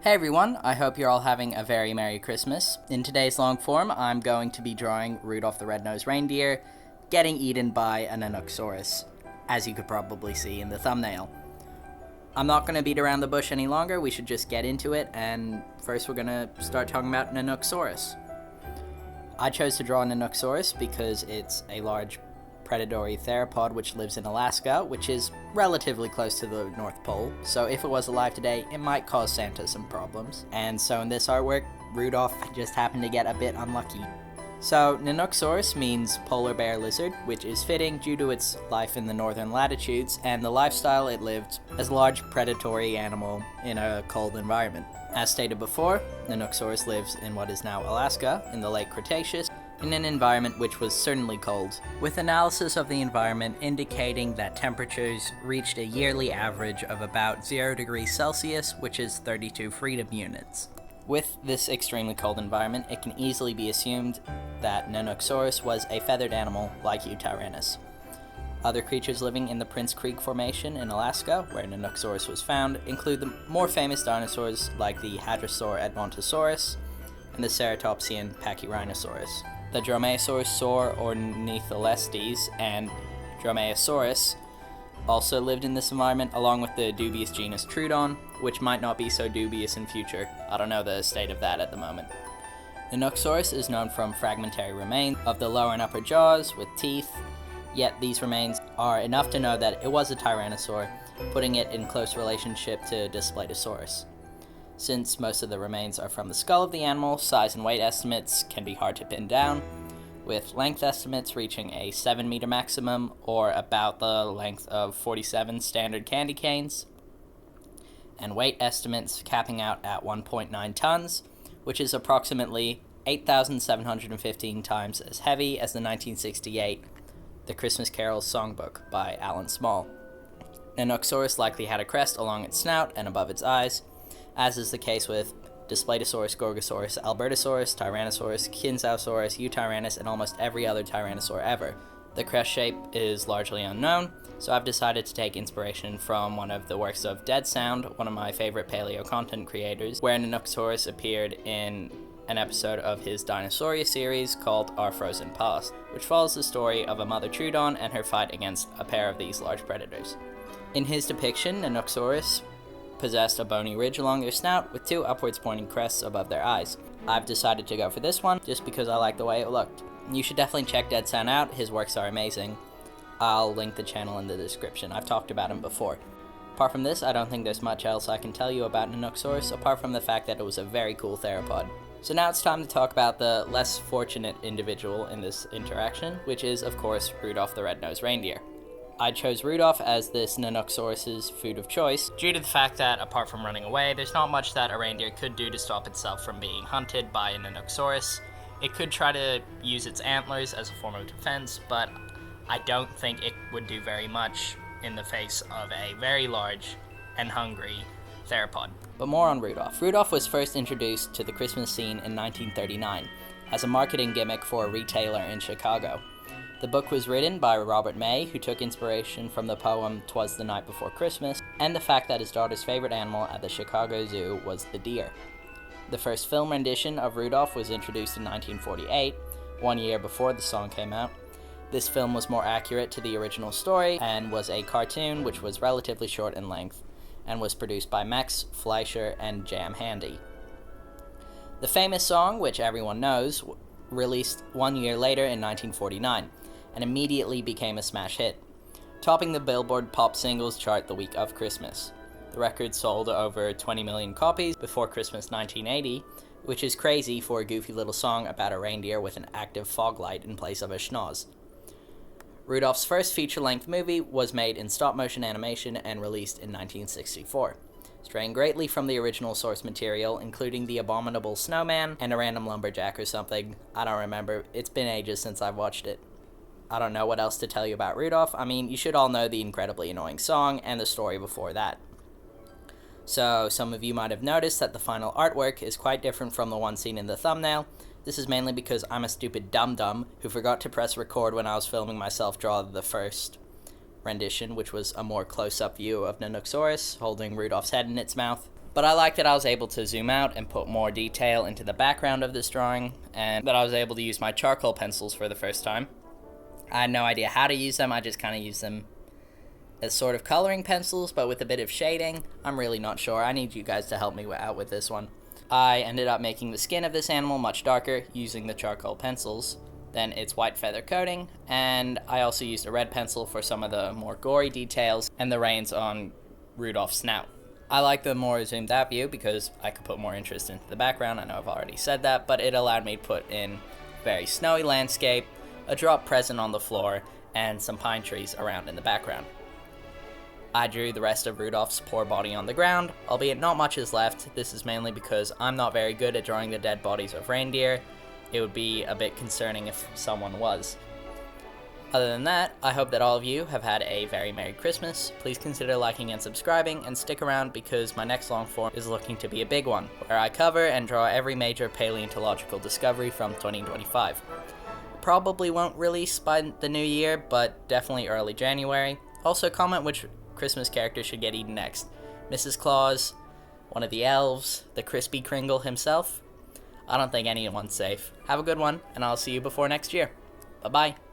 Hey everyone, I hope you're all having a very Merry Christmas. In today's long form, I'm going to be drawing Rudolph the Red-Nosed Reindeer getting eaten by a Nanuqsaurus, as you could probably see in the thumbnail. I'm not going to beat around the bush any longer, we should just get into it, and first we're going to start talking about Nanuqsaurus. I chose to draw Nanuqsaurus because it's a large predatory theropod which lives in Alaska, which is relatively close to the North Pole, so if it was alive today, it might cause Santa some problems. And so in this artwork, Rudolph just happened to get a bit unlucky. So Nanuqsaurus means polar bear lizard, which is fitting due to its life in the northern latitudes and the lifestyle it lived as a large predatory animal in a cold environment. As stated before, Nanuqsaurus lives in what is now Alaska in the late Cretaceous, in an environment which was certainly cold, with analysis of the environment indicating that temperatures reached a yearly average of about 0 degrees Celsius, which is 32 freedom units. With this extremely cold environment, it can easily be assumed that Nanuqsaurus was a feathered animal like Eutyrannus. Other creatures living in the Prince Creek Formation in Alaska, where Nanuqsaurus was found, include the more famous dinosaurs like the Hadrosaur edmontosaurus and the ceratopsian Pachyrhinosaurus. The Dromaeosaurus sor ornitholestes and Dromaeosaurus also lived in this environment, along with the dubious genus Troodon, which might not be so dubious in future. I don't know the state of that at the moment. Nanuqsaurus is known from fragmentary remains of the lower and upper jaws with teeth, yet these remains are enough to know that it was a tyrannosaur, putting it in close relationship to Daspletosaurus. Since most of the remains are from the skull of the animal, size and weight estimates can be hard to pin down, with length estimates reaching a 7-meter maximum, or about the length of 47 standard candy canes, and weight estimates capping out at 1.9 tons, which is approximately 8,715 times as heavy as the 1968 The Christmas Carol Songbook by Alan Small. Nanuqsaurus likely had a crest along its snout and above its eyes, as is the case with Daspletosaurus, Gorgosaurus, Albertosaurus, Tyrannosaurus, Kinzausaurus, Eutyrannus, and almost every other tyrannosaur ever. The crest shape is largely unknown, so I've decided to take inspiration from one of the works of Dead Sound, one of my favorite paleo content creators, where Nanuqsaurus appeared in an episode of his Dinosauria series called Our Frozen Past, which follows the story of a mother Troodon and her fight against a pair of these large predators. In his depiction, Nanuqsaurus possessed a bony ridge along their snout with 2 upwards pointing crests above their eyes. I've decided to go for this one just because I like the way it looked. You should definitely check Dead Sound out, his works are amazing. I'll link the channel in the description, I've talked about him before. Apart from this, I don't think there's much else I can tell you about Nanuqsaurus, apart from the fact that it was a very cool theropod. So now it's time to talk about the less fortunate individual in this interaction, which is, of course, Rudolph the Red-Nosed Reindeer. I chose Rudolph as this Nanuqsaurus' food of choice, due to the fact that, apart from running away, there's not much that a reindeer could do to stop itself from being hunted by a Nanuqsaurus. It could try to use its antlers as a form of defense, but I don't think it would do very much in the face of a very large and hungry theropod. But more on Rudolph. Rudolph was first introduced to the Christmas scene in 1939 as a marketing gimmick for a retailer in Chicago. The book was written by Robert May, who took inspiration from the poem "'Twas the Night Before Christmas, and the fact that his daughter's favorite animal at the Chicago Zoo was the deer. The first film rendition of Rudolph was introduced in 1948, 1 year before the song came out. This film was more accurate to the original story, and was a cartoon which was relatively short in length, and was produced by Max Fleischer and Jam Handy. The famous song, which everyone knows, released 1 year later in 1949, and immediately became a smash hit, topping the Billboard Pop Singles chart the week of Christmas. The record sold over 20 million copies before Christmas 1980, which is crazy for a goofy little song about a reindeer with an active fog light in place of a schnoz. Rudolph's first feature-length movie was made in stop-motion animation and released in 1964, straying greatly from the original source material, including the abominable snowman and a random lumberjack or something. I don't remember, it's been ages since I've watched it. I don't know what else to tell you about Rudolph. I mean, you should all know the incredibly annoying song and the story before that. So, some of you might have noticed that the final artwork is quite different from the one seen in the thumbnail. This is mainly because I'm a stupid dum-dum who forgot to press record when I was filming myself draw the first rendition, which was a more close-up view of Nanuqsaurus holding Rudolph's head in its mouth. But I like that I was able to zoom out and put more detail into the background of this drawing, and that I was able to use my charcoal pencils for the first time. I had no idea how to use them, I just kind of used them as sort of coloring pencils, but with a bit of shading. I'm really not sure. I need you guys to help me out with this one. I ended up making the skin of this animal much darker using the charcoal pencils than its white feather coating, and I also used a red pencil for some of the more gory details and the reins on Rudolph's snout. I like the more zoomed out view because I could put more interest into the background. I know I've already said that, but it allowed me to put in very snowy landscape, a drop present on the floor, and some pine trees around in the background. I drew the rest of Rudolph's poor body on the ground, albeit not much is left. This is mainly because I'm not very good at drawing the dead bodies of reindeer. It would be a bit concerning if someone was. Other than that, I hope that all of you have had a very Merry Christmas. Please consider liking and subscribing, and stick around because my next long form is looking to be a big one, where I cover and draw every major paleontological discovery from 2025. Probably won't release by the new year, but definitely early January. Also comment which Christmas character should get eaten next. Mrs. Claus, one of the elves, the Crispy Kringle himself. I don't think anyone's safe. Have a good one, and I'll see you before next year. Bye-bye.